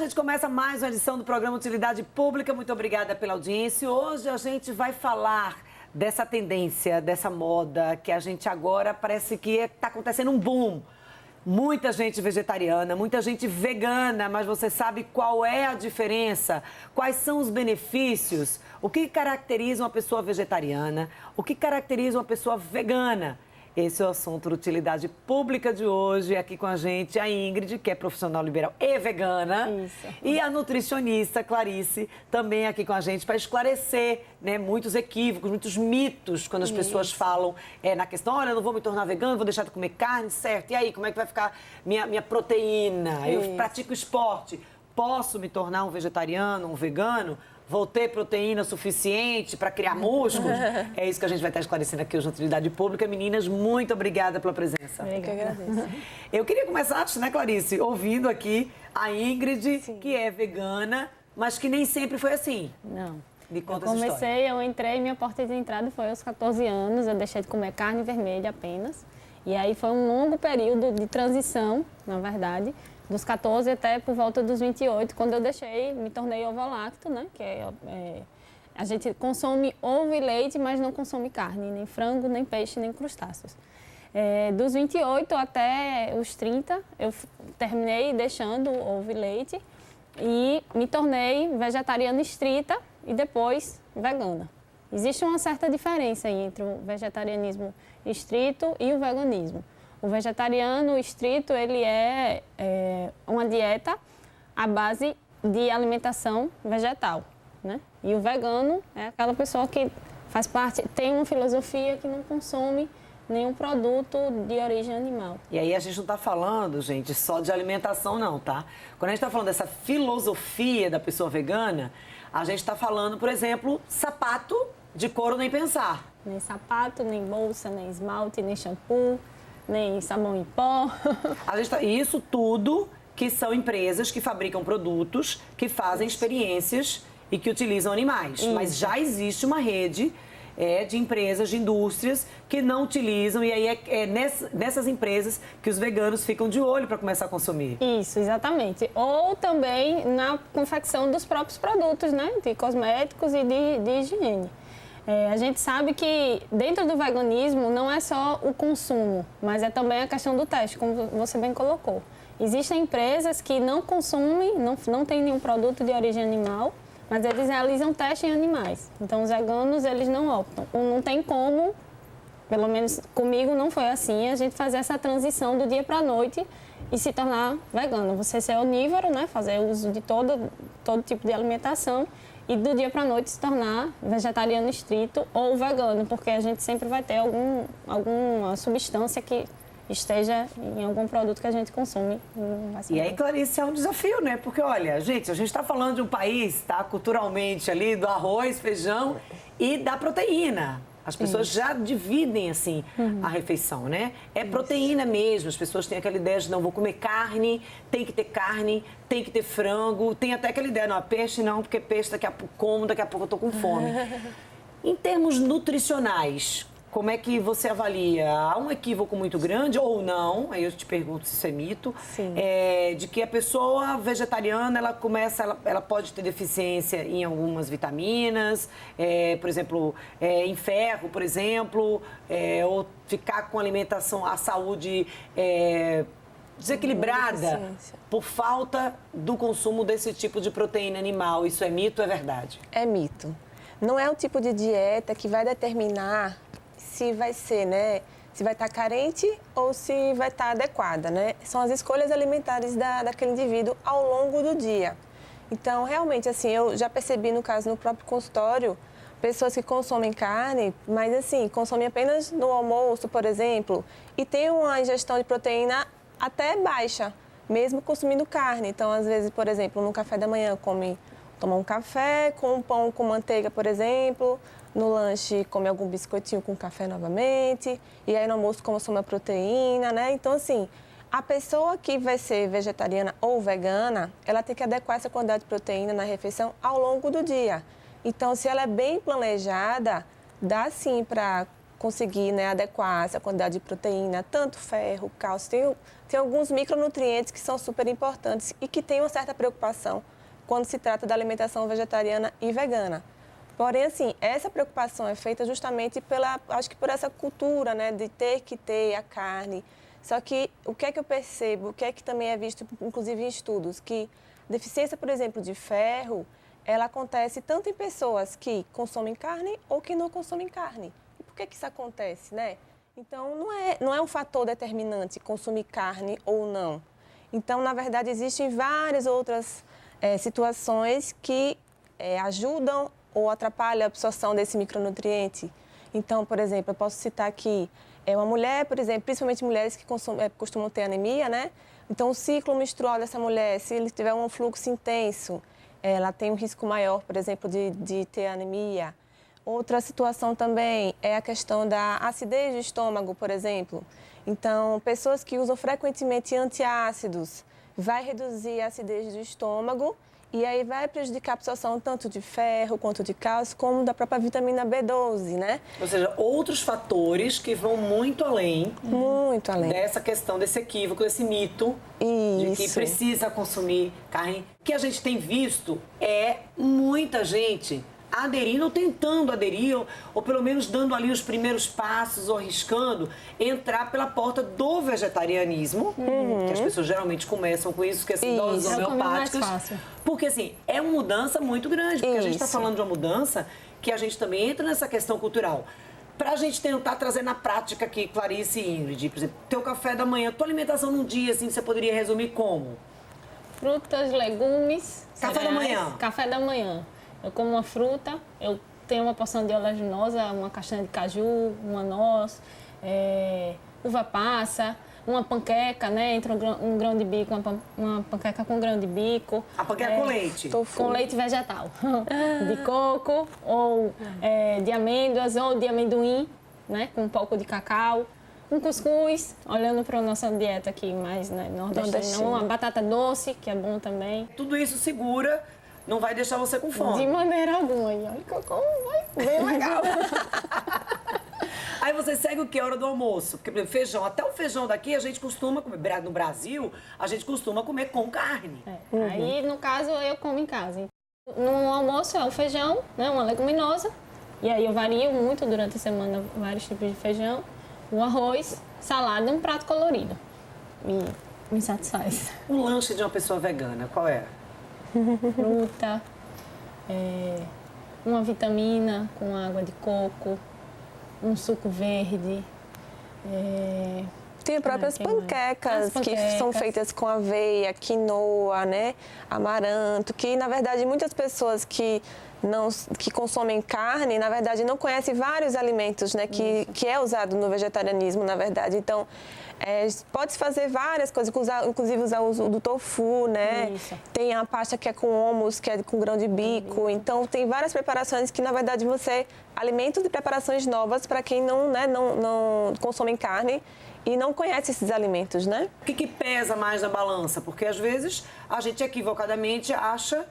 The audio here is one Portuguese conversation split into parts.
gente começa mais uma edição do programa Utilidade Pública. Muito obrigada pela audiência. Hoje a gente vai falar dessa tendência, dessa moda, que a gente agora parece que está acontecendo um boom. Muita gente vegetariana, muita gente vegana, mas você sabe qual é a diferença? Quais são os benefícios? O que caracteriza uma pessoa vegetariana? O que caracteriza uma pessoa vegana? Esse é o assunto da Utilidade Pública de hoje. Aqui com a gente a Ingrid, que é profissional liberal e vegana. Isso. E a nutricionista Clarice, também aqui com a gente, para esclarecer, né, muitos equívocos, muitos mitos, quando as pessoas falam na questão, olha, eu não vou me tornar vegano, vou deixar de comer carne, certo? E aí, como é que vai ficar minha proteína? Eu pratico esporte, posso me tornar um vegetariano, um vegano? Vou ter proteína suficiente para criar músculos? É isso que a gente vai estar esclarecendo aqui hoje na Utilidade Pública. Meninas, muito obrigada pela presença. Eu que agradeço. Eu queria começar, né, Clarice, ouvindo aqui a Ingrid, que é vegana, mas que nem sempre foi assim. Não. Me conta essa história. Eu entrei, minha porta de entrada foi aos 14 anos, eu deixei de comer carne vermelha apenas. E aí foi um longo período de transição, na verdade, dos 14 até por volta dos 28, quando eu me tornei ovolacto, né? Que a gente consome ovo e leite, mas não consome carne, nem frango, nem peixe, nem crustáceos. Dos 28 até os 30, eu terminei deixando ovo e leite e me tornei vegetariana estrita e depois vegana. Existe uma certa diferença entre o vegetarianismo estrito e o veganismo. O vegetariano estrito, ele é uma dieta à base de alimentação vegetal, né? E o vegano é aquela pessoa que faz parte, tem uma filosofia que não consome nenhum produto de origem animal. E aí a gente não está falando, gente, só de alimentação não, tá? Quando a gente está falando dessa filosofia da pessoa vegana, a gente está falando, por exemplo, sapato de couro nem pensar. Nem sapato, nem bolsa, nem esmalte, nem shampoo, nem sabão em pó. Isso tudo que são empresas que fabricam produtos, que fazem experiências e que utilizam animais. Isso. Mas já existe uma rede de empresas, de indústrias que não utilizam, e aí nessas empresas que os veganos ficam de olho para começar a consumir. Isso, exatamente. Ou também na confecção dos próprios produtos, né? De cosméticos e de higiene. A gente sabe que dentro do veganismo não é só o consumo, mas é também a questão do teste, como você bem colocou. Existem empresas que não consumem, não tem nenhum produto de origem animal, mas eles realizam teste em animais. Então, os veganos, eles não optam. Não tem como, pelo menos comigo não foi assim, a gente fazer essa transição do dia para a noite e se tornar vegano. Você ser onívoro, né? Fazer uso de todo tipo de alimentação e do dia para a noite se tornar vegetariano estrito ou vegano, porque a gente sempre vai ter alguma substância que esteja em algum produto que a gente consome. E aí, Clarice, é um desafio, né? Porque, olha, gente, a gente está falando de um país, tá, culturalmente ali, do arroz, feijão e da proteína. As pessoas já dividem, assim, a refeição, né? É proteína mesmo. As pessoas têm aquela ideia de não vou comer carne, tem que ter frango. Tem até aquela ideia, não, peixe não, porque peixe daqui a pouco como, daqui a pouco eu tô com fome. Em termos nutricionais, como é que você avalia? Há um equívoco muito grande ou não? Aí eu te pergunto se isso é mito. Sim. De que a pessoa vegetariana, ela pode ter deficiência em algumas vitaminas, por exemplo, em ferro, por exemplo, ou ficar com alimentação, a saúde desequilibrada por falta do consumo desse tipo de proteína animal. Isso é mito ou é verdade? É mito. Não é o tipo de dieta que vai determinar se vai ser, né, se vai estar carente ou se vai estar adequada, né? São as escolhas alimentares daquele indivíduo ao longo do dia. Então, realmente, assim, eu já percebi, no caso, no próprio consultório, pessoas que consomem carne, mas, assim, consomem apenas no almoço, por exemplo, e tem uma ingestão de proteína até baixa, mesmo consumindo carne. Então, às vezes, por exemplo, no café da manhã, toma um café com um pão com manteiga, por exemplo. No lanche, come algum biscoitinho com café novamente. E aí, no almoço, consome a proteína, né? Então, assim, a pessoa que vai ser vegetariana ou vegana, ela tem que adequar essa quantidade de proteína na refeição ao longo do dia. Então, se ela é bem planejada, dá sim para conseguir, né, adequar essa quantidade de proteína, tanto ferro, cálcio. Tem alguns micronutrientes que são super importantes e que têm uma certa preocupação quando se trata da alimentação vegetariana e vegana. Porém, assim, essa preocupação é feita justamente acho que por essa cultura, né, de ter que ter a carne. Só que o que é que eu percebo, o que é que também é visto, inclusive em estudos, que deficiência, por exemplo, de ferro, ela acontece tanto em pessoas que consomem carne ou que não consomem carne. E por que que isso acontece, né? Então, não é um fator determinante consumir carne ou não. Então, na verdade, existem várias outras situações que ajudam ou atrapalham a absorção desse micronutriente. Então, por exemplo, eu posso citar aqui uma mulher, por exemplo, principalmente mulheres que costumam ter anemia, né? Então, o ciclo menstrual dessa mulher, se ele tiver um fluxo intenso, ela tem um risco maior, por exemplo, de ter anemia. Outra situação também é a questão da acidez do estômago, por exemplo. Então, pessoas que usam frequentemente antiácidos vai reduzir a acidez do estômago e aí vai prejudicar a absorção tanto de ferro quanto de cálcio, como da própria vitamina B12, né? Ou seja, outros fatores que vão muito além dessa questão, desse equívoco, desse mito de que precisa consumir carne. O que a gente tem visto é muita gente aderindo ou tentando aderir, ou pelo menos dando ali os primeiros passos, ou arriscando entrar pela porta do vegetarianismo, que as pessoas geralmente começam com isso, que são doses homeopáticas. Porque, assim, é uma mudança muito grande, porque a gente está falando de uma mudança que a gente também entra nessa questão cultural. Para a gente tentar trazer na prática aqui, Clarice e Ingrid, por exemplo, teu café da manhã, tua alimentação num dia, assim, você poderia resumir como? Frutas, legumes, Café da manhã. Café da manhã. Eu como uma fruta, eu tenho uma porção de oleaginosa, uma castanha de caju, uma noz, uva passa, uma panqueca, né? Entre um grão de bico, uma panqueca com grão de bico. A panqueca com leite? Com leite vegetal. De coco, ou de amêndoas, ou de amendoim, né? Com um pouco de cacau. Um cuscuz, olhando para a nossa dieta aqui mais, né, nordestina. Uma batata doce, que é bom também. Tudo isso segura. Não vai deixar você com fome. De maneira alguma. E olha que eu como bem legal. Aí você segue o que? A hora do almoço. Porque, por exemplo, feijão. Até o feijão daqui a gente costuma comer. No Brasil, a gente costuma comer com carne. Aí, no caso, eu como em casa. No almoço é o feijão, né, uma leguminosa. E aí eu vario muito durante a semana vários tipos de feijão. O arroz, salada e um prato colorido. E me satisfaz. O lanche de uma pessoa vegana, qual é? Fruta, uma vitamina com água de coco, um suco verde. Tem as próprias panquecas, que são feitas com aveia, quinoa, né? Amaranto, que na verdade muitas pessoas que consomem carne, na verdade não conhecem vários alimentos, né? Que é usado no vegetarianismo, na verdade. Então, pode-se fazer várias coisas, inclusive usar o uso do tofu, né? Isso. Tem a pasta que é com hummus, que é com grão de bico. Então, tem várias preparações que, na verdade, alimentos de preparações novas para quem não consome carne e não conhece esses alimentos, né? O que pesa mais na balança? Porque, às vezes, a gente equivocadamente acha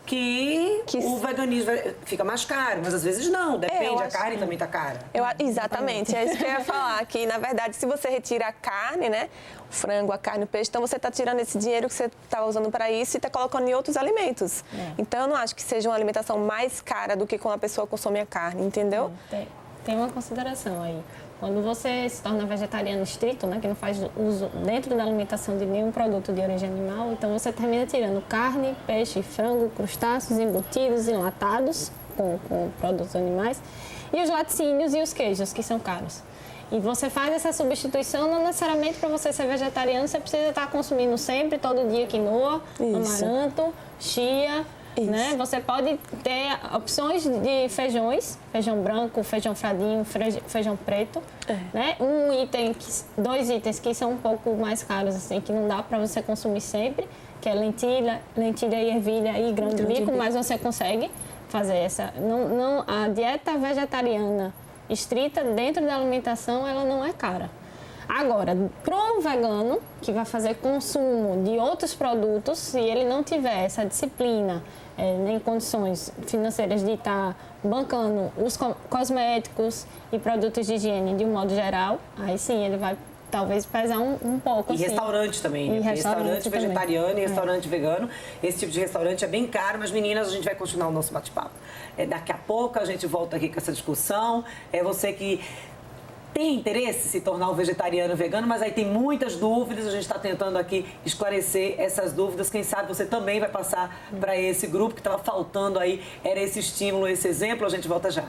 que o veganismo fica mais caro, mas às vezes não, depende, a carne também tá cara. Exatamente, é isso que eu ia falar, que na verdade se você retira a carne, né, o frango, a carne, o peixe, então você está tirando esse dinheiro que você está usando para isso e está colocando em outros alimentos. Então eu não acho que seja uma alimentação mais cara do que quando a pessoa consome a carne, entendeu? Tem uma consideração aí. Quando você se torna vegetariano estrito, né, que não faz uso dentro da alimentação de nenhum produto de origem animal, então você termina tirando carne, peixe, frango, crustáceos, embutidos, enlatados com produtos animais e os laticínios e os queijos, que são caros. E você faz essa substituição, não necessariamente para você ser vegetariano, você precisa estar consumindo sempre, todo dia, quinoa, amaranto, chia. Né? Você pode ter opções de feijões, feijão branco, feijão fradinho, feijão preto, né? Dois itens que são um pouco mais caros, assim, que não dá para você consumir sempre, que é lentilha e ervilha e grão de bico, mas você consegue fazer essa. A dieta vegetariana estrita dentro da alimentação, ela não é cara. Agora, para um vegano que vai fazer consumo de outros produtos, se ele não tiver essa disciplina nem condições financeiras de estar bancando os cosméticos e produtos de higiene de um modo geral, aí sim ele vai talvez pesar um pouco. E assim. restaurante também, né? E Restaurante também. vegetariano e restaurante vegano. Esse tipo de restaurante é bem caro, mas meninas, a gente vai continuar o nosso bate-papo. Daqui a pouco a gente volta aqui com essa discussão. É você que tem interesse em se tornar um vegetariano vegano, mas aí tem muitas dúvidas, a gente está tentando aqui esclarecer essas dúvidas. Quem sabe você também vai passar para esse grupo que estava faltando aí, era esse estímulo, esse exemplo. A gente volta já.